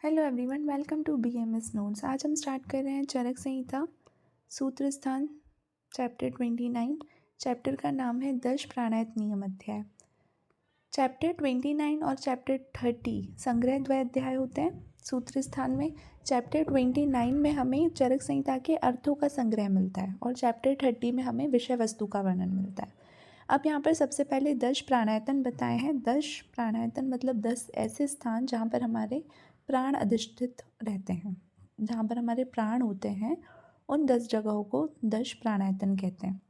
Hello everyone, welcome to BMS notes. आज हम start कर रहे हैं चरक संहिता सूत्र स्थान चैप्टर 29। चैप्टर का नाम है दश प्राणायात नियम अध्याय। चैप्टर 29 और चैप्टर 30 संग्रह द्वयाध्याय होते हैं सूत्र स्थान में। चैप्टर 29 में हमें चरक संहिता के अर्थों का संग्रह मिलता है और चैप्टर 30 में हमें विषय वस्तु का वर्णन मिलता है। अब यहाँ पर सबसे पहले 10 प्राणायतन बताए हैं। 10 प्राणायतन मतलब 10 ऐसे स्थान जहाँ पर हमारे प्राण अधिष्ठित रहते हैं, जहाँ पर हमारे प्राण होते हैं। उन 10 जगहों को 10 प्राणायतन कहते हैं।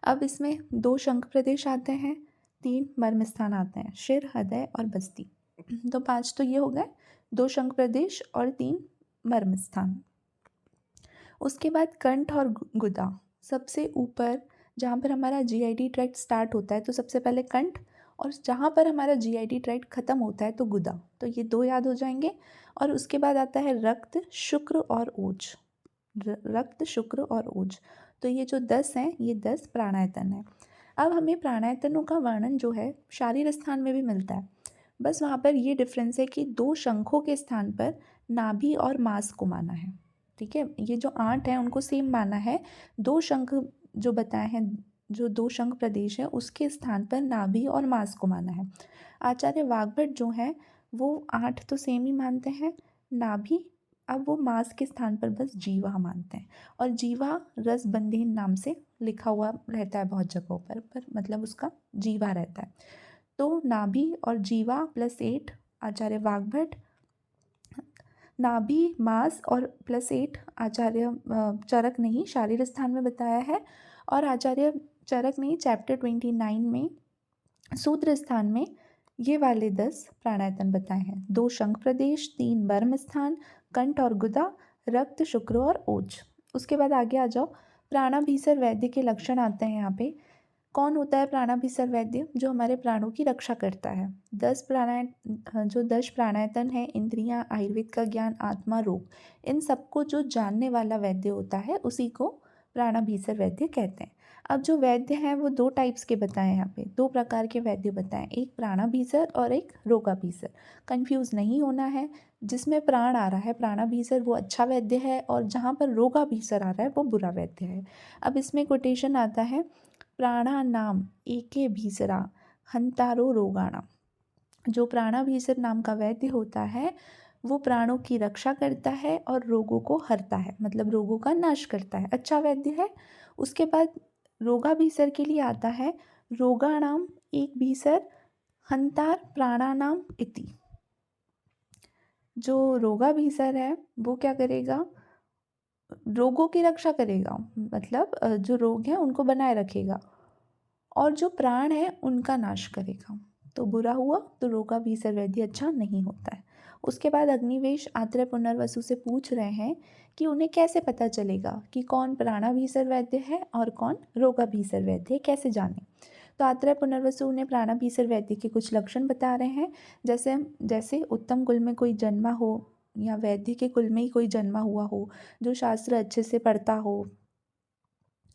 अब इसमें 2 शंख प्रदेश आते हैं, 3 मर्म स्थान आते हैं, शिर, हृदय और बस्ती। तो 5 तो ये हो गए, 2 शंख प्रदेश और 3 मर्म स्थान। उसके बाद कंठ और गुदा, सबसे ऊपर जहाँ पर हमारा जीआईटी ट्रैक्ट स्टार्ट होता है तो सबसे पहले कंठ, और जहाँ पर हमारा जीआईटी ट्रैक्ट ख़त्म होता है तो गुदा। तो ये 2 याद हो जाएंगे। और उसके बाद आता है रक्त, शुक्र और ओज। रक्त, शुक्र और ओज। तो ये जो 10 हैं, ये 10 प्राणायतन हैं। अब हमें प्राणायतनों का वर्णन जो है शारीर स्थान में भी मिलता है, बस वहाँ पर ये डिफरेंस है कि 2 शंखों के स्थान पर नाभि और मांस को माना है। ठीक है, ये जो 8 हैं उनको सेम माना है। 2 शंख जो बताए हैं, जो 2 शंख प्रदेश है उसके स्थान पर नाभि और मांस को माना है। आचार्य वाग्भट जो है वो 8 तो सेम ही मानते हैं, नाभि अब वो मांस के स्थान पर बस जीवा मानते हैं। और जीवा रसबंधीन नाम से लिखा हुआ रहता है बहुत जगहों पर मतलब उसका जीवा रहता है। तो नाभि और जीवा प्लस 8 आचार्य वाग्भट, नाभि, मांस और प्लस 8 आचार्य चरक ने शारीर स्थान में बताया है। और आचार्य चरक ने चैप्टर 29 में सूत्र स्थान में ये वाले 10 प्राणायतन बताए हैं। 2 शंख प्रदेश, 3 मर्म स्थान, कंठ और गुदा, रक्त, शुक्र और ओज। उसके बाद आगे आ जाओ, प्राणाभिसर वैद्य के लक्षण आते हैं यहाँ पे। कौन होता है प्राणाभिसर वैद्य? जो हमारे प्राणों की रक्षा करता है। 10 प्राणायतन है, इंद्रियां, आयुर्वेद का ज्ञान, आत्मा, रोग, इन सबको जो जानने वाला वैद्य होता है उसी को प्राणाभिसर वैद्य कहते हैं। अब जो वैद्य हैं वो 2 टाइप्स के बताएं, यहाँ पे 2 प्रकार के वैद्य बताएं, एक प्राणाभिसर और एक रोगाभिसर। कंफ्यूज नहीं होना है, जिसमें प्राण आ रहा है प्राणाभिसर वो अच्छा वैद्य है, और जहाँ पर रोगाभिसर आ रहा है वो बुरा वैद्य है। अब इसमें कोटेशन आता है, प्राणानाम एके भीसरा हंतारो रोगाणाम। जो प्राणाभीसर नाम का वैद्य होता है वो प्राणों की रक्षा करता है और रोगों को हरता है, मतलब रोगों का नाश करता है, अच्छा वैद्य है। उसके बाद रोगाभीसर के लिए आता है, रोगाणाम एक भीसर हंतार प्राणानाम इति। जो रोगाभीसर है वो क्या करेगा? रोगों की रक्षा करेगा, मतलब जो रोग हैं उनको बनाए रखेगा, और जो प्राण है उनका नाश करेगा। तो बुरा हुआ तो रोगाभिसर वैद्य अच्छा नहीं होता है। उसके बाद अग्निवेश आत्रेय पुनर्वसु से पूछ रहे हैं कि उन्हें कैसे पता चलेगा कि कौन प्राणाभिसर वैद्य है और कौन रोगाभिसर वैद्य है, कैसे जाने? तो आत्रेय पुनर्वसु उन्हें प्राणाभिसर वैद्य के कुछ लक्षण बता रहे हैं। जैसे उत्तम कुल में कोई जन्मा हो, या वैद्य के कुल में ही कोई जन्मा हुआ हो, जो शास्त्र अच्छे से पढ़ता हो,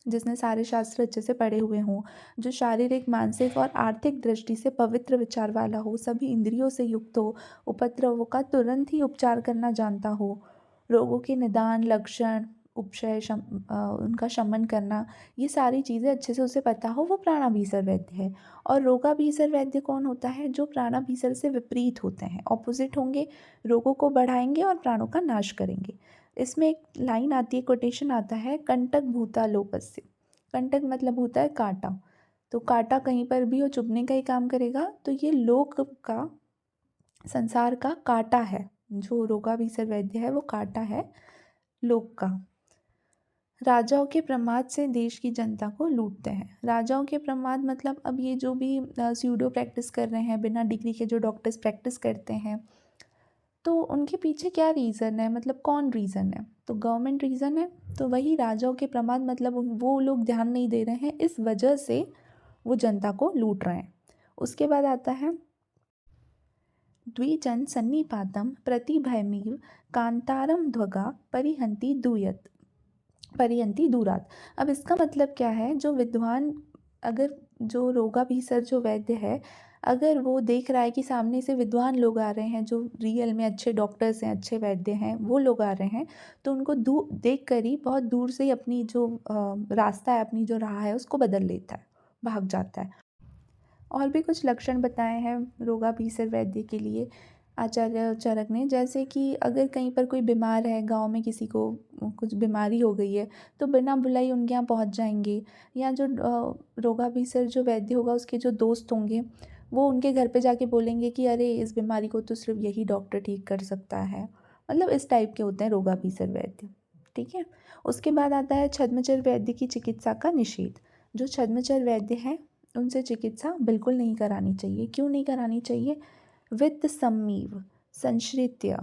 जिसने सारे शास्त्र अच्छे से पढ़े हुए हों, जो शारीरिक, मानसिक और आर्थिक दृष्टि से पवित्र विचार वाला हो, सभी इंद्रियों से युक्त हो, उपद्रवों का तुरंत ही उपचार करना जानता हो, रोगों के निदान, लक्षण, उपशय, उनका शमन करना, ये सारी चीज़ें अच्छे से उसे पता हो, वो प्राणाभिसर वैद्य है। और रोगाभिसर वैद्य कौन होता है? जो प्राणाभिसर से विपरीत होते हैं, ऑपोजिट होंगे, रोगों को बढ़ाएंगे और प्राणों का नाश करेंगे। इसमें एक लाइन आती है, कोटेशन आता है, कंटक भूता लोकस्य। कंटक मतलब होता है कांटा, तो कांटा कहीं पर भी वो चुभने का ही काम करेगा। तो ये लोक का, संसार का कांटा है। जो रोगाभिसर वैद्य है वो कांटा है लोक का। राजाओं के प्रमाद से देश की जनता को लूटते हैं। राजाओं के प्रमाद मतलब अब ये जो भी स्यूडो प्रैक्टिस कर रहे हैं, बिना डिग्री के जो डॉक्टर्स प्रैक्टिस करते हैं, तो उनके पीछे क्या रीज़न है, मतलब कौन रीज़न है? तो गवर्नमेंट रीज़न है। तो वही राजाओं के प्रमाद मतलब वो लोग ध्यान नहीं दे रहे हैं, इस वजह से वो जनता को लूट रहे हैं। उसके बाद आता है, द्विजन सन्निपातम प्रतिभयमीव कांतारम ध्वगा परिहंती दूरात। अब इसका मतलब क्या है? जो विद्वान, अगर जो रोगाभिसर जो वैद्य है अगर वो देख रहा है कि सामने से विद्वान लोग आ रहे हैं जो रियल में अच्छे डॉक्टर्स हैं, अच्छे वैद्य हैं, वो लोग आ रहे हैं, तो उनको देख कर ही बहुत दूर से ही अपनी जो रास्ता है, अपनी जो राह है, उसको बदल लेता है, भाग जाता है। और भी कुछ लक्षण बताए हैं रोगाभीसर वैद्य के लिए आचार्य चरक ने, जैसे कि अगर कहीं पर कोई बीमार है, गांव में किसी को कुछ बीमारी हो गई है, तो बिना बुलाए उनके यहाँ पहुँच जाएंगे। या जो रोगाभीसर जो वैद्य होगा, उसके जो दोस्त होंगे, वो उनके घर पे जाके बोलेंगे कि अरे इस बीमारी को तो सिर्फ यही डॉक्टर ठीक कर सकता है। मतलब इस टाइप के होते हैं रोगाभीसर वैद्य। ठीक है। उसके बाद आता है छद्मचर वैद्य की चिकित्सा का निषेध। जो छद्मचर वैद्य हैं, उनसे चिकित्सा बिल्कुल नहीं करानी चाहिए। क्यों नहीं करानी चाहिए? वित्त सम्मीव संश्रित्य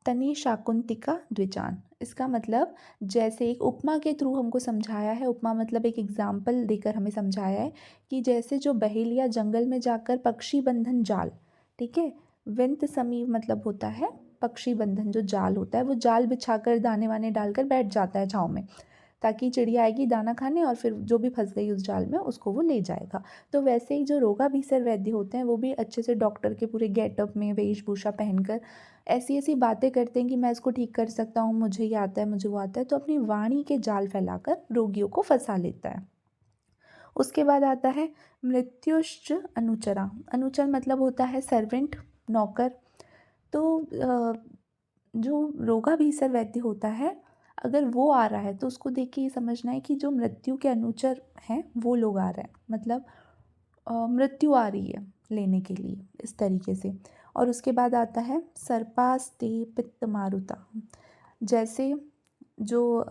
तनि शाकुंतिका द्विजान। इसका मतलब जैसे एक उपमा के थ्रू हमको समझाया है, उपमा मतलब एक एग्जाम्पल देकर हमें समझाया है कि जैसे जो बहेलिया जंगल में जाकर पक्षी बंधन जाल, ठीक है, विंत समीव मतलब होता है पक्षी बंधन, जो जाल होता है वो जाल बिछाकर दाने वाने डालकर बैठ जाता है छाँव में, ताकि चिड़िया आएगी दाना खाने और फिर जो भी फंस गई उस जाल में उसको वो ले जाएगा। तो वैसे ही जो रोगाभीसर वैद्य होते हैं वो भी अच्छे से डॉक्टर के पूरे गेटअप में वेशभूषा पहनकर ऐसी ऐसी बातें करते हैं कि मैं इसको ठीक कर सकता हूँ, मुझे ये आता है, मुझे वो आता है, तो अपनी वाणी के जाल फैलाकर रोगियों को फंसा लेता है। उसके बाद आता है मृत्युश्च अनुचरा। अनुचर मतलब होता है सर्वेंट, नौकर। तो जो रोगाभीसर वैद्य होता है, अगर वो आ रहा है तो उसको देख के ये समझना है कि जो मृत्यु के अनुचर हैं वो लोग आ रहे हैं, मतलब मृत्यु आ रही है लेने के लिए, इस तरीके से। और उसके बाद आता है सर्पास्ते पित्त मारुता। जैसे जो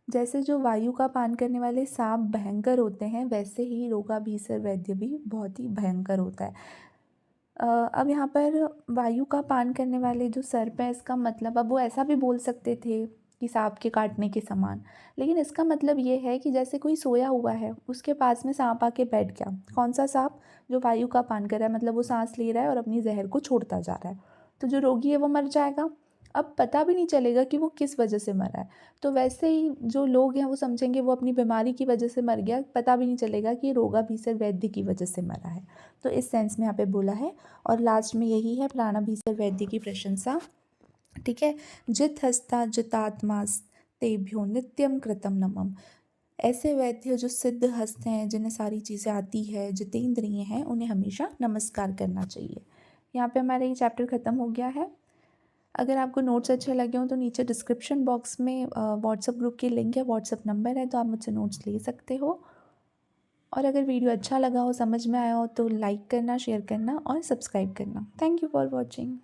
जैसे जो वायु का पान करने वाले सांप भयंकर होते हैं, वैसे ही रोगाभीसर वैद्य भी बहुत ही भयंकर होता है। अब यहाँ पर वायु का पान करने वाले जो सर्प हैं, इसका मतलब अब वो ऐसा भी बोल सकते थे कि सांप के काटने के समान, लेकिन इसका मतलब ये है कि जैसे कोई सोया हुआ है, उसके पास में सांप आके बैठ गया। कौन सा सांप? जो वायु का पान कर रहा है, मतलब वो सांस ले रहा है और अपनी जहर को छोड़ता जा रहा है। तो जो रोगी है वो मर जाएगा। अब पता भी नहीं चलेगा कि वो किस वजह से मरा है। तो वैसे ही जो लोग हैं वो समझेंगे वो अपनी बीमारी की वजह से मर गया, पता भी नहीं चलेगा कि रोगाभीसर वैद्य की वजह से मरा है। तो इस सेंस में यहाँ पे बोला है। और लास्ट में यही है प्राणाभीसर वैद्य की प्रशंसा। ठीक है। जित हस्ता जितात्मा तेभ्यो नित्यम कृतम नमम। ऐसे वैद्य जो सिद्ध हस्त हैं, जिन्हें सारी चीज़ें आती है, जितेंद्रिय हैं, उन्हें हमेशा नमस्कार करना चाहिए। यहाँ पे हमारा ये चैप्टर ख़त्म हो गया है। अगर आपको नोट्स अच्छे लगे हों तो नीचे डिस्क्रिप्शन बॉक्स में व्हाट्सएप ग्रुप की लिंक है, व्हाट्सएप नंबर है, तो आप मुझसे नोट्स ले सकते हो। और अगर वीडियो अच्छा लगा हो, समझ में आया हो, तो लाइक करना, शेयर करना और सब्सक्राइब करना। Thank you for watching.